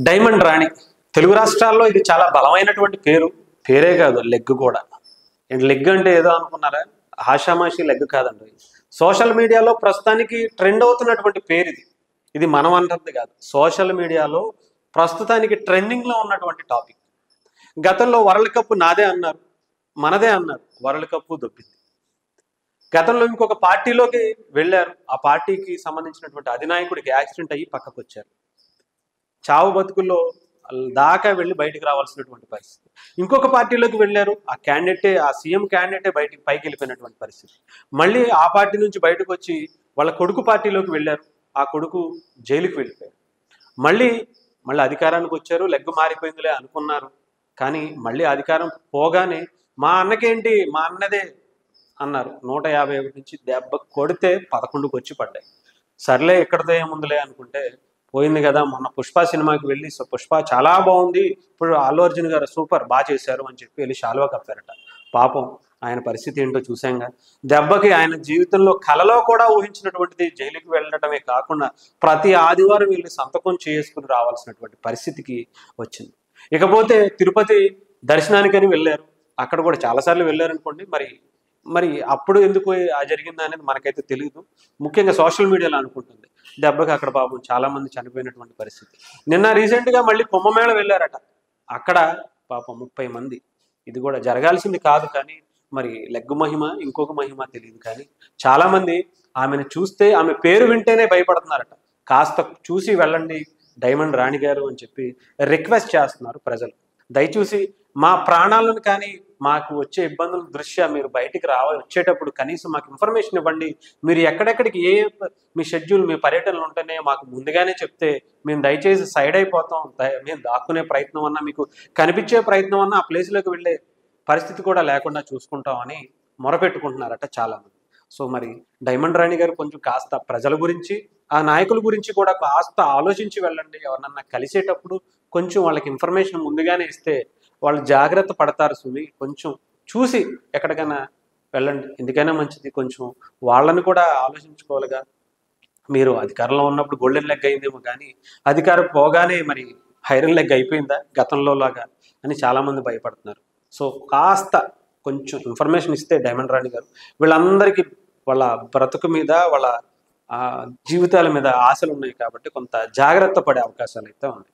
Diamond రాణి తెలుగు రాష్ట్రాల్లో ఇది చాలా బలమైనటువంటి పేరు. పేరే కాదు, లెగ్ కూడా. లెగ్ అంటే ఏదో అనుకున్నారా? ఆషామాషి లెగ్ కాదండి. సోషల్ మీడియాలో ప్రస్తుతానికి ట్రెండ్ అవుతున్నటువంటి పేరు ఇది. ఇది మనం అంటుంది కాదు, సోషల్ మీడియాలో ప్రస్తుతానికి ట్రెండింగ్లో ఉన్నటువంటి టాపిక్. గతంలో వరల్డ్ కప్ నాదే అన్నారు, మనదే అన్నారు, వరల్డ్ కప్ దొబ్బింది. గతంలో ఇంకొక పార్టీలోకి వెళ్ళారు, ఆ పార్టీకి సంబంధించినటువంటి అధినాయకుడికి యాక్సిడెంట్ అయ్యి పక్కకు వచ్చారు. చావు బతుకుల్లో దాకా వెళ్ళి బయటికి రావాల్సినటువంటి పరిస్థితి. ఇంకొక పార్టీలోకి వెళ్ళారు, ఆ క్యాండిడేటే, ఆ సీఎం క్యాండిడేటే పైకి వెళ్ళిపోయినటువంటి పరిస్థితి. మళ్ళీ ఆ పార్టీ నుంచి బయటకు వచ్చి వాళ్ళ కొడుకు పార్టీలోకి వెళ్ళారు, ఆ కొడుకు జైలుకి వెళ్ళిపోయారు. మళ్ళీ అధికారానికి వచ్చారు, లెగ్ మారిపోయిందిలే అనుకున్నారు. కానీ మళ్ళీ అధికారం పోగానే మా అన్నకేంటి, మా అన్నదే అన్నారు. 151 నుంచి దెబ్బ కొడితే 11కి వచ్చి పడ్డాయి. సర్లే ఇక్కడతో ఏముందిలే అనుకుంటే పోయింది కదా. మొన్న పుష్ప సినిమాకి వెళ్ళి పుష్ప చాలా బాగుంది, ఇప్పుడు అల్లు అర్జున్ గారు సూపర్ బాగా చేశారు అని చెప్పి వెళ్ళి శాలువా కప్పారట. పాపం ఆయన పరిస్థితి ఏంటో చూసాంగా. దెబ్బకి ఆయన జీవితంలో కలలో కూడా ఊహించినటువంటిది జైలుకి వెళ్ళడమే కాకుండా ప్రతి ఆదివారం వెళ్ళి సంతకం చేసుకుని రావాల్సినటువంటి పరిస్థితికి వచ్చింది. ఇకపోతే తిరుపతి దర్శనానికని వెళ్ళారు, అక్కడ కూడా చాలాసార్లు వెళ్ళారనుకోండి. మరి అప్పుడు ఎందుకు జరిగిందా అనేది మనకైతే తెలియదు. ముఖ్యంగా సోషల్ మీడియాలో అనుకుంటుంది. దెబ్బకి అక్కడ పాపం చాలా మంది చనిపోయినటువంటి పరిస్థితి. నిన్న రీసెంట్గా మళ్ళీ కుంభమేళ వెళ్ళారట, అక్కడ పాపం 30 మంది. ఇది కూడా జరగాల్సింది కాదు, కానీ మరి లెగ్గు మహిమ ఇంకొక మహిమ తెలియదు. కానీ చాలా మంది ఆమెను చూస్తే, ఆమె పేరు వింటేనే భయపడుతున్నారట. కాస్త చూసి వెళ్ళండి డైమండ్ రాణి గారు అని చెప్పి రిక్వెస్ట్ చేస్తున్నారు ప్రజలు. దయచూసి మా ప్రాణాలను కానీ మాకు వచ్చే ఇబ్బందుల దృష్ట్యా మీరు బయటికి వచ్చేటప్పుడు కనీసం మాకు ఇన్ఫర్మేషన్ ఇవ్వండి. మీరు ఎక్కడెక్కడికి మీ షెడ్యూల్, మీ పర్యటనలు ఉంటేనే మాకు ముందుగానే చెప్తే మేము దయచేసి సైడ్ అయిపోతాం. మేము దాక్కునే ప్రయత్నం అన్నా, మీకు కనిపించే ప్రయత్నం అన్నా ఆ ప్లేస్లోకి వెళ్ళే పరిస్థితి కూడా లేకుండా చూసుకుంటామని మొరపెట్టుకుంటున్నారట చాలామంది. సో మరి డైమండ్ రాణి గారు కొంచెం కాస్త ప్రజల గురించి, ఆ నాయకుల గురించి కూడా కాస్త ఆలోచించి వెళ్ళండి. ఎవరన్నా కలిసేటప్పుడు కొంచెం వాళ్ళకి ఇన్ఫర్మేషన్ ముందుగానే ఇస్తే వాళ్ళు జాగ్రత్త పడతారు. సుమి, కొంచెం చూసి ఎక్కడికైనా వెళ్ళండి, ఎందుకైనా మంచిది. కొంచెం వాళ్ళని కూడా ఆలోచించుకోవాలిగా. మీరు అధికారంలో ఉన్నప్పుడు గోల్డెన్ లెగ్ అయిందేమో, కానీ అధికారం పోగానే మరి ఐరన్ లెగ్ అయిపోయిందా గతంలో లాగా అని చాలామంది భయపడుతున్నారు. సో కాస్త కొంచెం ఇన్ఫర్మేషన్ ఇస్తే డైమండ్ రాణి గారు వీళ్ళందరికీ వాళ్ళ బ్రతుకు మీద, వాళ్ళ జీవితాల మీద ఆశలు ఉన్నాయి కాబట్టి కొంత జాగ్రత్త పడే అవకాశాలు అయితే ఉన్నాయి.